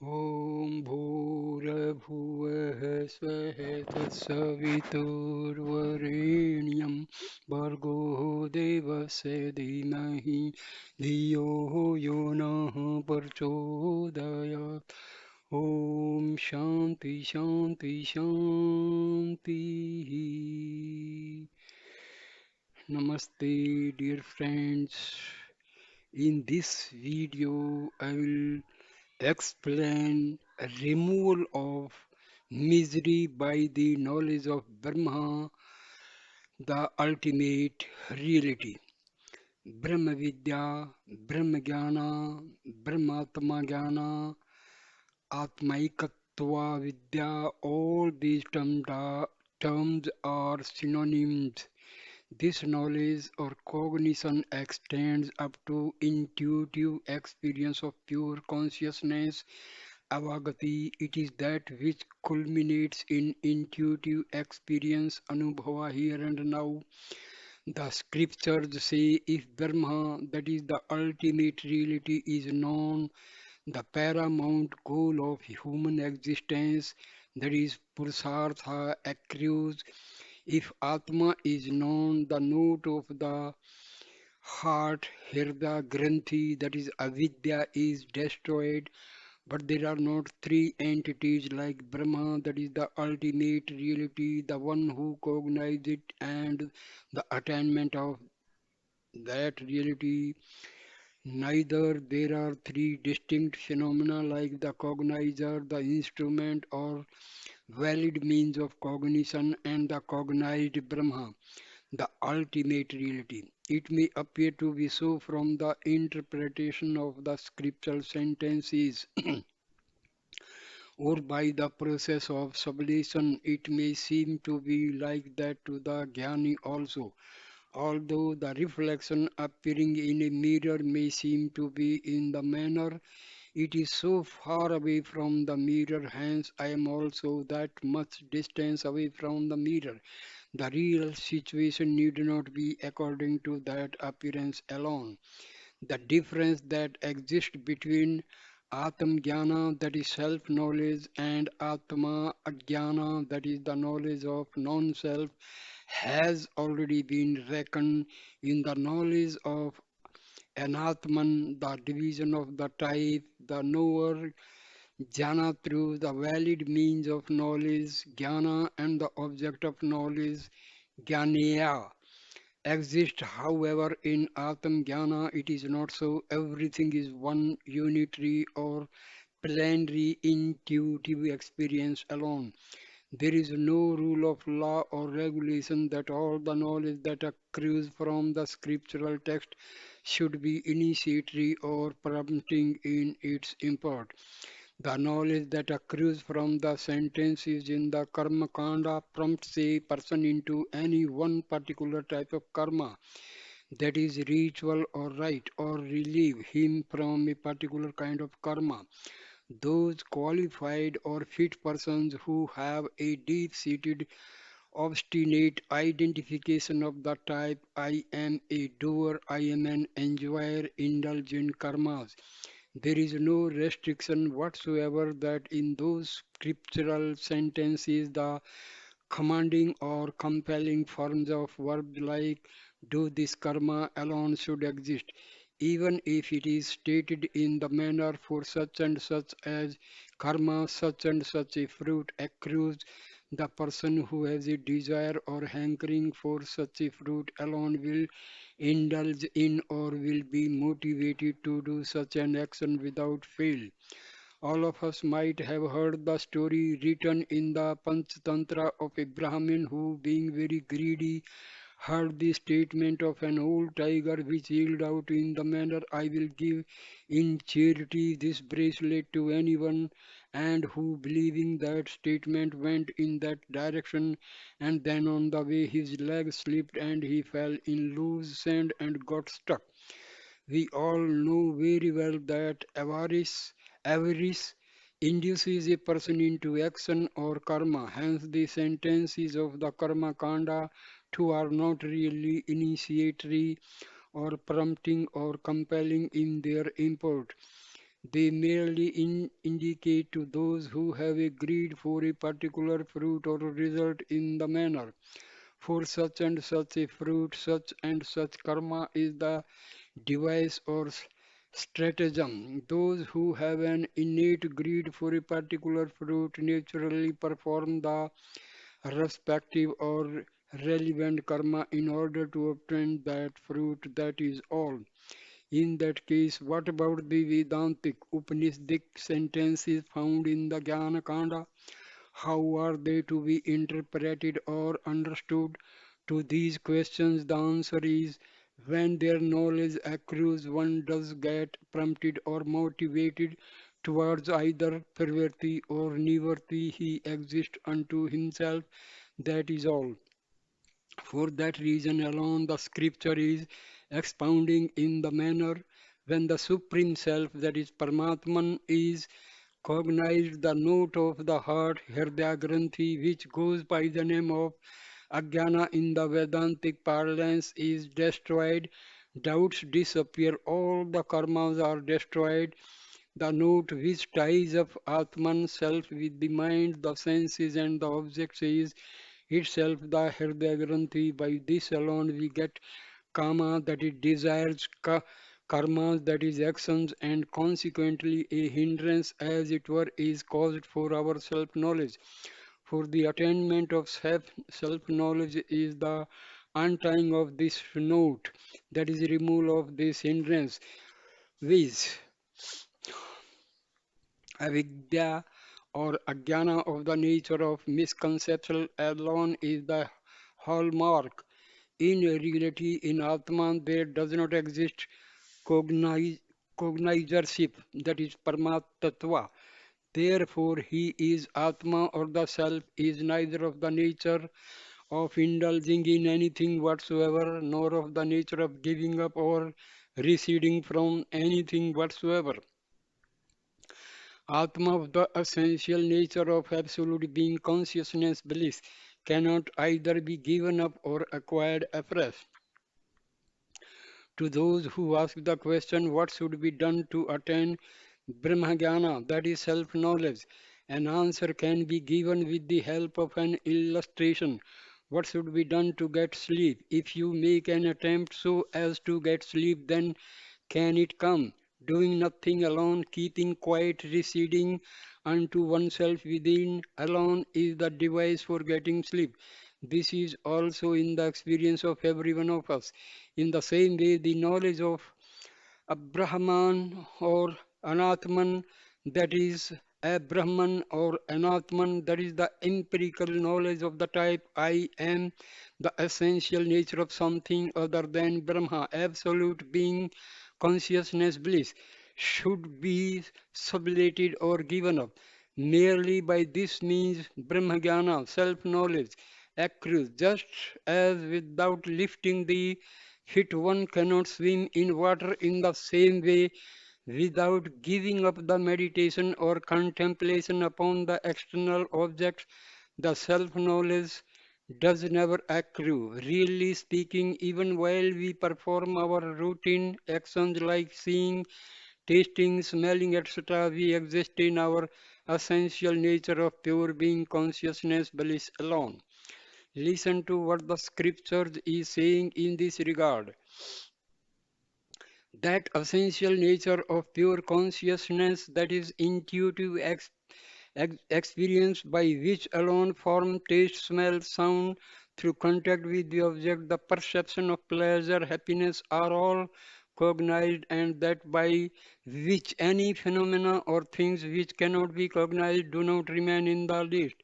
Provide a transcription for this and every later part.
ॐ भूर्भुवः स्वः तत्सवितुर्वरेण्यं भर्गो देवस्य धीमहि धियो यो नः प्रचोदयात् ॐ शान्ति शान्ति शान्तिः Namaste dear friends. In this video I will explain removal of misery by the knowledge of Brahma, the ultimate reality. Brahmavidya, Brahmajnana, Brahmatma Jnana, Atmaikatva Vidya, all these terms are synonyms. This knowledge or cognition extends up to intuitive experience of pure consciousness. Avagati, it is that which culminates in intuitive experience, anubhava here and now. The scriptures say if Brahma, that is the ultimate reality, is known, the paramount goal of human existence, that is Purusartha, accrues. If Atma is known, the note of the heart, Hirda Granthi, that is Avidya, is destroyed. But there are not three entities like Brahma, that is the ultimate reality, the one who cognizes it, and the attainment of that reality. Neither there are three distinct phenomena like the cognizer, the instrument, or valid means of cognition, and the cognized Brahma, the ultimate reality. It may appear to be so from the interpretation of the scriptural sentences or by the process of sublation. It may seem to be like that to the Jnani also. Although the reflection appearing in a mirror may seem to be in the manner, it is so far away from the mirror, hence I am also that much distance away from the mirror. The real situation need not be according to that appearance alone. The difference that exists between Atma Jnana, that is self knowledge, and Atma Ajnana, that is the knowledge of non self, has already been reckoned in the knowledge of an Atman, the division of the type, the knower, Jnana through the valid means of knowledge, Jnana, and the object of knowledge, Jnanaya exist. However, in Atma Jnana, it is not so. Everything is one unitary or plenary intuitive experience alone. There is no rule of law or regulation that all the knowledge that accrues from the scriptural text should be initiatory or prompting in its import. The knowledge that accrues from the sentences in the Karma Kanda prompts a person into any one particular type of karma, that is ritual or rite, or relieve him from a particular kind of karma. Those qualified or fit persons who have a deep-seated obstinate identification of the type I am a doer, I am an enjoyer, indulge in karmas. There is no restriction whatsoever that in those scriptural sentences the commanding or compelling forms of verb like do this karma alone should exist, even if it is stated in the manner for such and such as karma, such and such a fruit accrues. The person who has a desire or hankering for such a fruit alone will indulge in or will be motivated to do such an action without fail. All of us might have heard the story written in the Panchatantra of a Brahmin who, being very greedy, heard the statement of an old tiger which yelled out in the manner, I will give in charity this bracelet to anyone, and who, believing that statement, went in that direction, and then on the way his leg slipped and he fell in loose sand and got stuck. We all know very well that avarice induces a person into action or karma. Hence, the sentences of the Karma Kanda too are not really initiatory or prompting or compelling in their import. They merely indicate to those who have a greed for a particular fruit or result in the manner. For such and such a fruit, such and such karma is the device or stratagem. Those who have an innate greed for a particular fruit naturally perform the respective or relevant karma in order to obtain that fruit. That is all. In that case, what about the Vedantic Upanishadic sentences found in the Jnana Kanda? How are they to be interpreted or understood? To these questions, the answer is when their knowledge accrues, one does get prompted or motivated towards either perverti or nivarti. He exists unto himself. That is all. For that reason alone, the scripture is expounding in the manner when the Supreme Self, that is Paramatman, is cognized. The note of the heart, Hridaya Granthi, which goes by the name of Ajnana in the Vedantic parlance, is destroyed. Doubts disappear, all the karmas are destroyed. The note which ties up Atman self with the mind, the senses, and the objects is itself the Hridaya Granthi. By this alone we get kama, that is desires, karmas, that is actions, and consequently a hindrance, as it were, is caused for our self-knowledge. For the attainment of self-knowledge is the untying of this note, that is removal of this hindrance, which avidya or ajnana of the nature of misconception alone is the hallmark. In reality, in Atman, there does not exist cogniz- cognizership, that is Paramattva. Therefore, he is Atma or the Self is neither of the nature of indulging in anything whatsoever, nor of the nature of giving up or receding from anything whatsoever. Atma of the essential nature of absolute being consciousness bliss cannot either be given up or acquired afresh. To those who ask the question, what should be done to attain Brahmajnana, that is self-knowledge, an answer can be given with the help of an illustration. What should be done to get sleep? If you make an attempt so as to get sleep, then can it come? Doing nothing alone, keeping quiet, receding unto oneself within alone is the device for getting sleep. This is also in the experience of every one of us. In the same way, the knowledge of a Brahman or Anatman, that is a Brahman or Anatman, that is the empirical knowledge of the type I am, the essential nature of something other than Brahma, absolute being, consciousness, bliss, should be sublated or given up. Merely by this means Brahmajnana, self-knowledge, accrues, just as without lifting the hit one cannot swim in water. In the same way, without giving up the meditation or contemplation upon the external objects, the self-knowledge does never accrue. Really speaking, even while we perform our routine actions like seeing, tasting, smelling, etc., we exist in our essential nature of pure being, consciousness, bliss alone. Listen to what the scriptures is saying in this regard. That essential nature of pure consciousness, that is intuitive experience by which alone form, taste, smell, sound, through contact with the object, the perception of pleasure, happiness are all cognized, and that by which any phenomena or things which cannot be cognized do not remain in the list.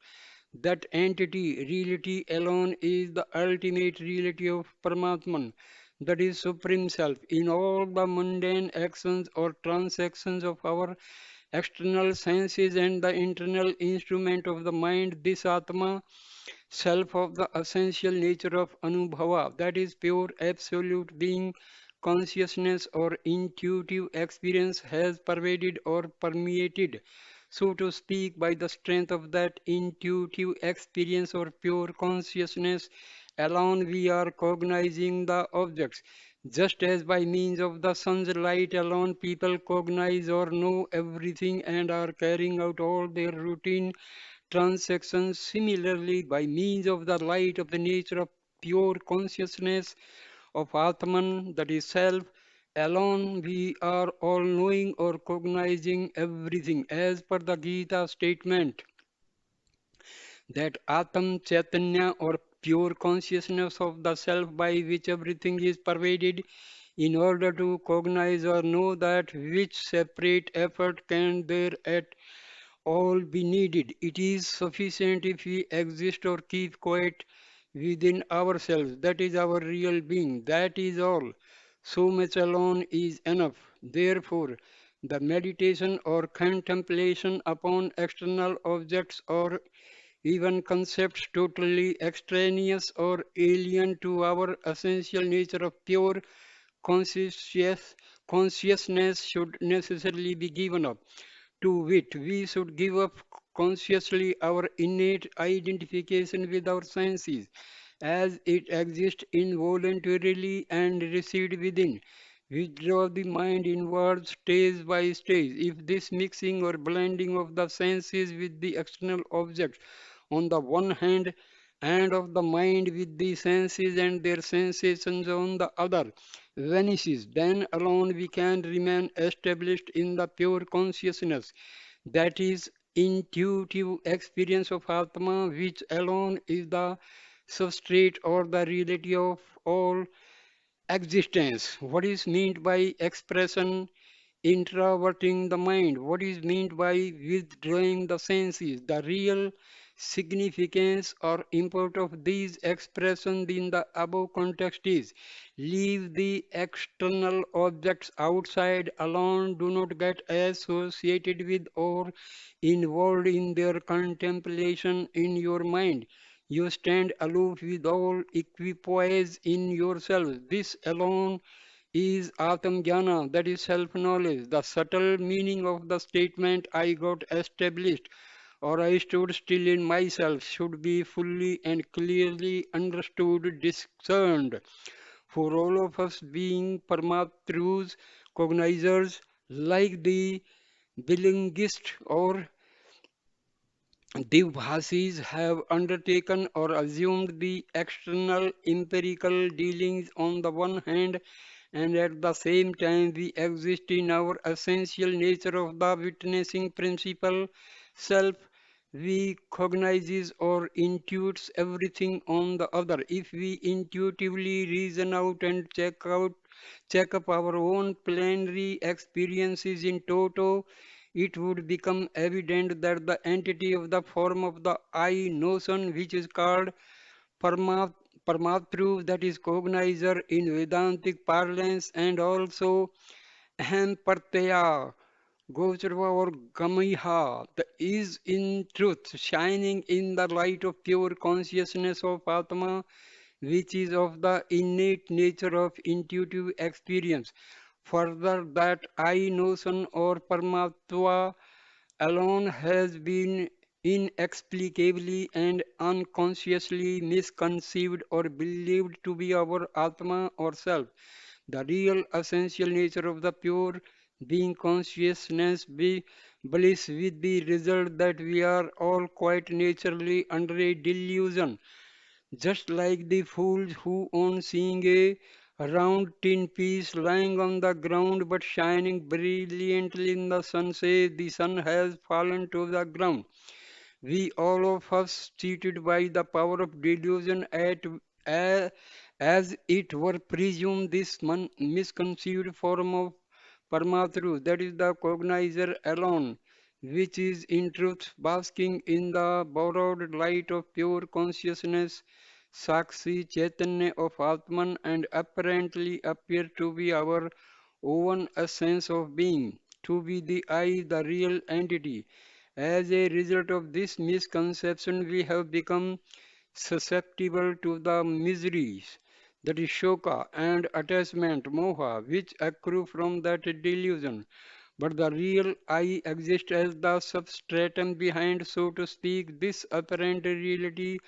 That entity, reality alone, is the ultimate reality of Paramatman, that is Supreme Self. In all the mundane actions or transactions of our external senses and the internal instrument of the mind, this Atma, self of the essential nature of Anubhava, that is pure absolute being, consciousness or intuitive experience, has pervaded or permeated, so to speak, by the strength of that intuitive experience or pure consciousness alone we are cognizing the objects. Just as by means of the sun's light alone people cognize or know everything and are carrying out all their routine transactions, similarly, by means of the light of the nature of pure consciousness of Atman, that is self, alone we are all knowing or cognizing everything. As per the Gita statement, that Atam Chaitanya or pure consciousness of the self by which everything is pervaded, in order to cognize or know that which separate effort can there at all be needed. It is sufficient if we exist or keep quiet within ourselves. That is our real being. That is all. So much alone is enough. Therefore, the meditation or contemplation upon external objects or even concepts totally extraneous or alien to our essential nature of pure conscious, consciousness should necessarily be given up. To wit, we should give up consciously our innate identification with our senses as it exists involuntarily and recede within. Withdraw the mind inward stage by stage. If this mixing or blending of the senses with the external objects on the one hand and of the mind with the senses and their sensations on the other vanishes, then alone we can remain established in the pure consciousness. That is intuitive experience of Atma, which alone is the substrate or the reality of all existence. What is meant by expression? Introverting the mind. What is meant by withdrawing the senses? The real significance or import of these expressions in the above context is leave the external objects outside alone, do not get associated with or involved in their contemplation in your mind. You stand aloof with all equipoise in yourself. This alone is Atam Jnana, that is self-knowledge. The subtle meaning of the statement I got established or I stood still in myself should be fully and clearly understood, discerned. For all of us being Paramatru's cognizers, like the Bilingist or Divbhasis have undertaken or assumed the external empirical dealings on the one hand, and at the same time we exist in our essential nature of the witnessing principle, self. We cognizes or intuits everything on the other. If we intuitively reason out and check up our own plenary experiences in toto, it would become evident that the entity of the form of the I notion, which is called Parma, Paramatru, that is cognizer in Vedantic parlance, and also Aham Pratyaya, Gocharva or Gamiha, the is in truth shining in the light of pure consciousness of Atma, which is of the innate nature of intuitive experience. Further, that I notion or Paramatva alone has been inexplicably and unconsciously misconceived or believed to be our Atma or self. The real essential nature of the pure being consciousness be bliss with the result that we are all quite naturally under a delusion, just like the fools who on seeing a round tin piece lying on the ground but shining brilliantly in the sun say the sun has fallen to the ground. We all of us cheated by the power of delusion a- as it were presumed this misconceived form of Paramatru, that is the cognizer alone, which is in truth basking in the borrowed light of pure consciousness, Sakshi Chaitanya of Atman, and apparently appear to be our own essence of being, to be the I, the real entity. As a result of this misconception, we have become susceptible to the miseries, that is shoka and attachment, moha, which accrue from that delusion. But the real I exists as the substratum behind, so to speak, this apparent reality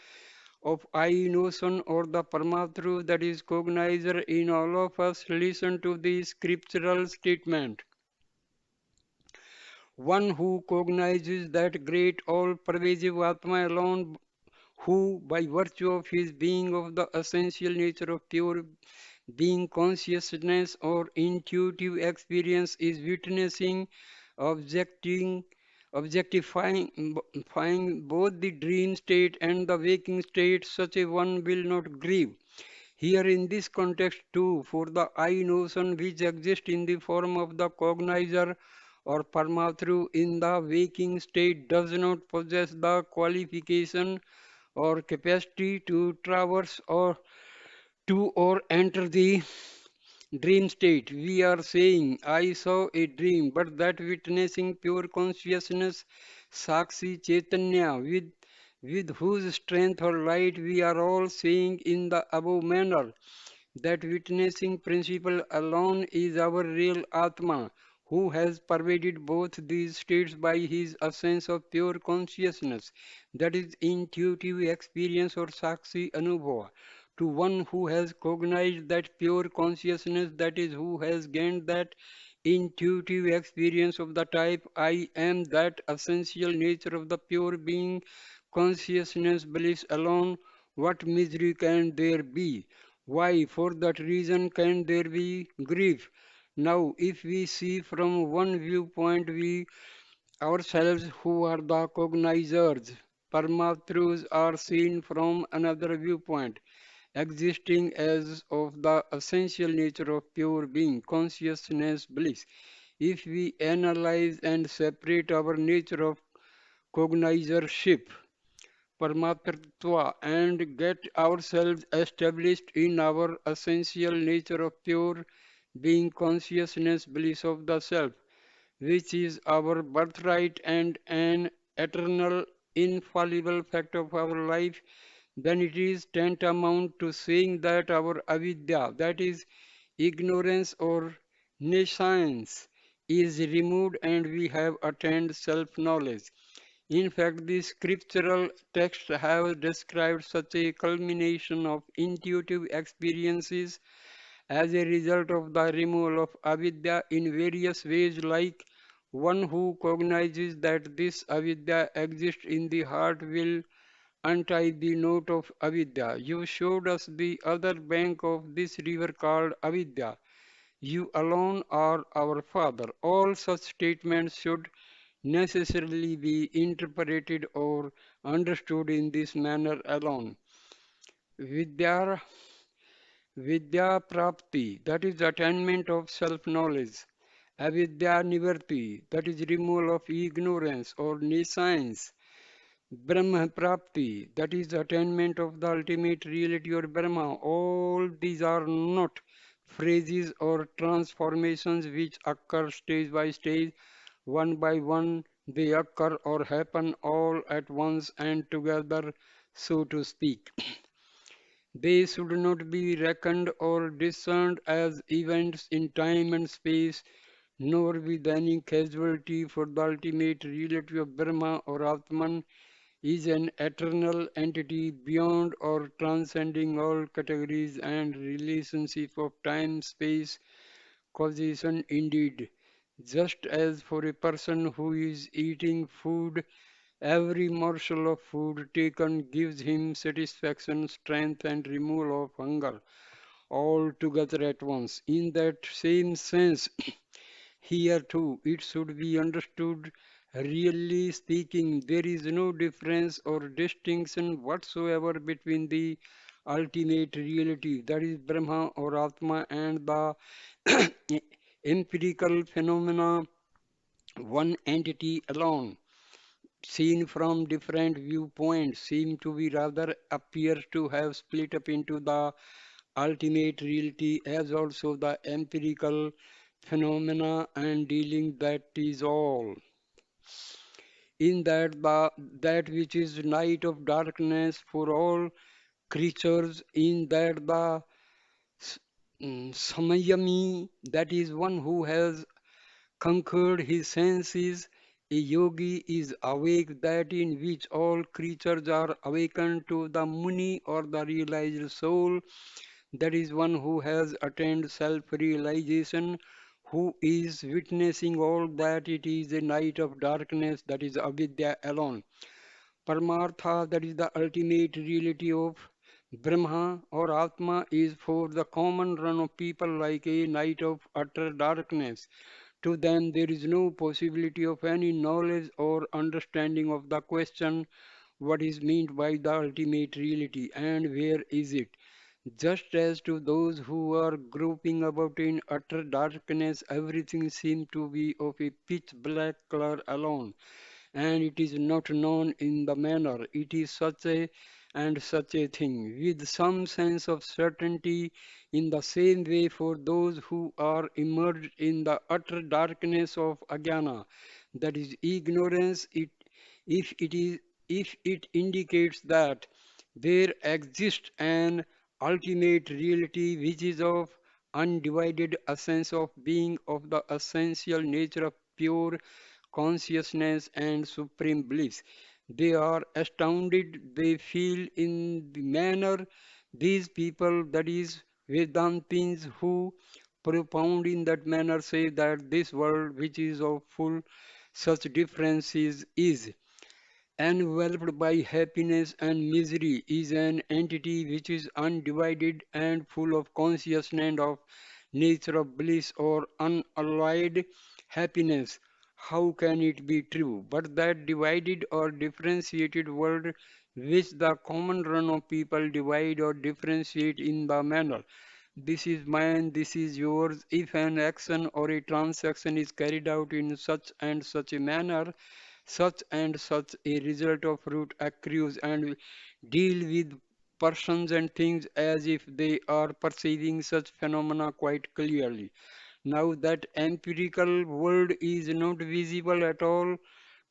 of I notion or the Paramatma that is cognized in all of us. Listen to the scriptural statement. One who cognizes that great all-pervasive Atma alone, who by virtue of his being of the essential nature of pure being consciousness or intuitive experience is witnessing, objecting, objectifying both the dream state and the waking state, such a one will not grieve. Here in this context too, for the I notion which exists in the form of the cognizer or Paramatma in the waking state does not possess the qualification or capacity to traverse or enter the dream state. We are saying, I saw a dream, but that witnessing pure consciousness, Sakshi Chaitanya, with whose strength or light we are all saying in the above manner, that witnessing principle alone is our real Atma, who has pervaded both these states by his essence of pure consciousness, that is intuitive experience or Sakshi Anubhava. To one who has cognized that pure consciousness, that is, who has gained that intuitive experience of the type I am, that essential nature of the pure being, consciousness bliss alone, what misery can there be? Why, for that reason, can there be grief? Now, if we see from one viewpoint, we ourselves who are the cognizers, Paramatmas are seen from another viewpoint, existing as of the essential nature of pure being, consciousness, bliss. If we analyze and separate our nature of cognizership, Paramatma, and get ourselves established in our essential nature of pure being, consciousness, bliss of the self, which is our birthright and an eternal, infallible fact of our life, then it is tantamount to saying that our avidya, that is, ignorance or nescience, is removed and we have attained self knowledge. In fact, the scriptural texts have described such a culmination of intuitive experiences as a result of the removal of avidya in various ways, like one who cognizes that this avidya exists in the heart will untie the knot of avidya. You showed us the other bank of this river called avidya. You alone are our Father. All such statements should necessarily be interpreted or understood in this manner alone. Vidya, Vidya Prapti, that is attainment of self-knowledge. Avidya Nivarti, that is removal of ignorance or nescience. Brahma Prapti, that is attainment of the ultimate reality or Brahma. All these are not phrases or transformations which occur stage by stage, one by one. They occur or happen all at once and together, so to speak. They should not be reckoned or discerned as events in time and space, nor with any casualty, for the ultimate reality of Brahma or Atman is an eternal entity beyond or transcending all categories and relationship of time, space, causation indeed. Just as for a person who is eating food, every morsel of food taken gives him satisfaction, strength, and removal of hunger, all together at once. In that same sense, here too, it should be understood, really speaking, there is no difference or distinction whatsoever between the ultimate reality, that is Brahma or Atma, and the empirical phenomena, one entity alone, seen from different viewpoints, seem to be rather appear to have split up into the ultimate reality as also the empirical phenomena and dealing, that is all. In that which is night of darkness for all creatures, in that the samayami, that is one who has conquered his senses, A yogi is awake, that in which all creatures are awakened to the Muni or the realized soul. That is one who has attained self-realization, who is witnessing all that it is a night of darkness, that is avidya alone. Paramartha, that is the ultimate reality of Brahma or Atma, is for the common run of people like a night of utter darkness. To them, there is no possibility of any knowledge or understanding of the question what is meant by the ultimate reality and where is it. Just as to those who are groping about in utter darkness, everything seems to be of a pitch black color alone, and it is not known in the manner it is such a and such a thing, with some sense of certainty. In the same way, for those who are immersed in the utter darkness of ajnana, that is ignorance, if it is if it indicates that there exists an ultimate reality which is of undivided essence of being, of the essential nature of pure consciousness and supreme bliss. They are astounded, they feel in the manner these people, that is Vedantins, who propound in that manner, say that this world which is of full such differences is enveloped by happiness and misery, is an entity which is undivided and full of consciousness of nature of bliss or unalloyed happiness. How can it be true? But that divided or differentiated world which the common run of people divide or differentiate in the manner this is mine, this is yours. If an action or a transaction is carried out in such and such a manner, such and such a result of fruit accrues, and deal with persons and things as if they are perceiving such phenomena quite clearly. Now that empirical world is not visible at all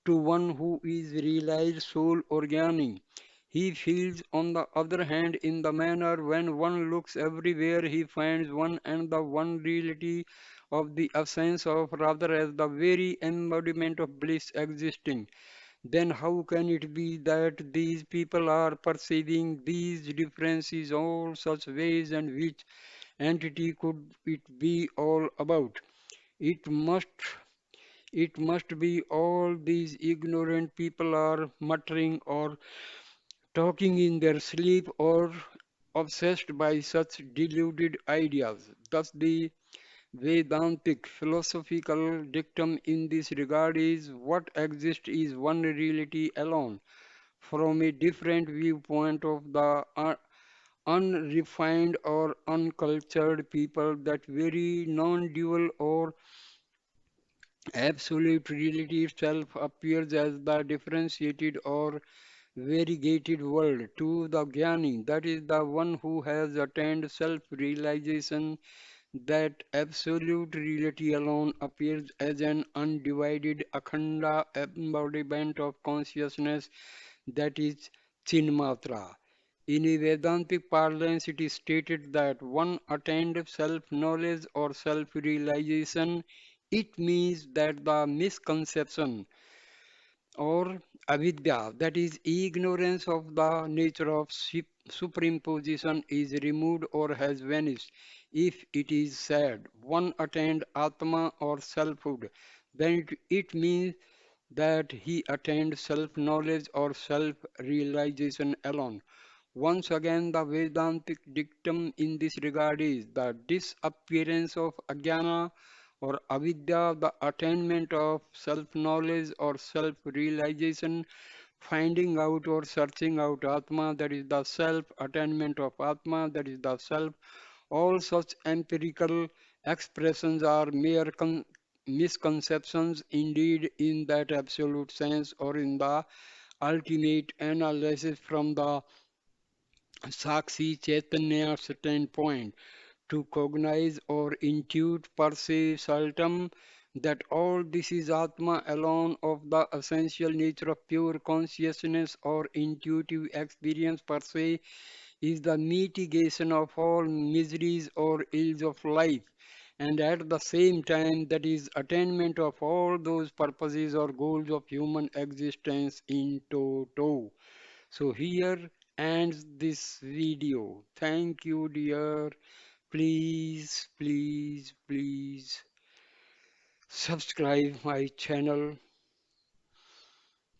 to one who is realized soul or jnani. He feels, on the other hand, in the manner when one looks everywhere, he finds one and the one reality of the essence of, rather as the very embodiment of bliss existing. Then how can it be that these people are perceiving these differences all such ways, and which entity could it be all about? It must it must be all these ignorant people are muttering or talking in their sleep or obsessed by such deluded ideas. Thus, the Vedantic philosophical dictum in this regard is what exists is one reality alone. From a different viewpoint of the unrefined or uncultured people, that very non-dual or absolute reality itself appears as the differentiated or variegated world to the jnani, that is the one who has attained self-realization. That absolute reality alone appears as an undivided akhanda embodiment of consciousness, that is Chinmatra. In a Vedantic parlance, it is stated that one attained self-knowledge or self-realization. It means that the misconception or avidya, that is ignorance of the nature of superimposition, is removed or has vanished. If it is said one attained atma or selfhood, then it means that he attained self-knowledge or self-realization alone. Once again, the Vedantic dictum in this regard is the disappearance of ajnana or avidya, the attainment of self-knowledge or self-realization, finding out or searching out Atma, that is the self, attainment of Atma, that is the self. All such empirical expressions are mere misconceptions indeed in that absolute sense or in the ultimate analysis from the Sakshi Chaitanya standpoint. To cognize or intuit per se saltum, that all this is Atma alone of the essential nature of pure consciousness or intuitive experience per se, is the mitigation of all miseries or ills of life. and at the same time that is attainment of all those purposes or goals of human existence in toto. So here ends this video. Thank you, dear. Please, please, please subscribe my channel,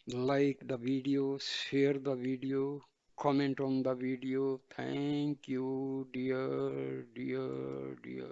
like the video, share the video, comment on the video. Thank you, dear, dear, dear.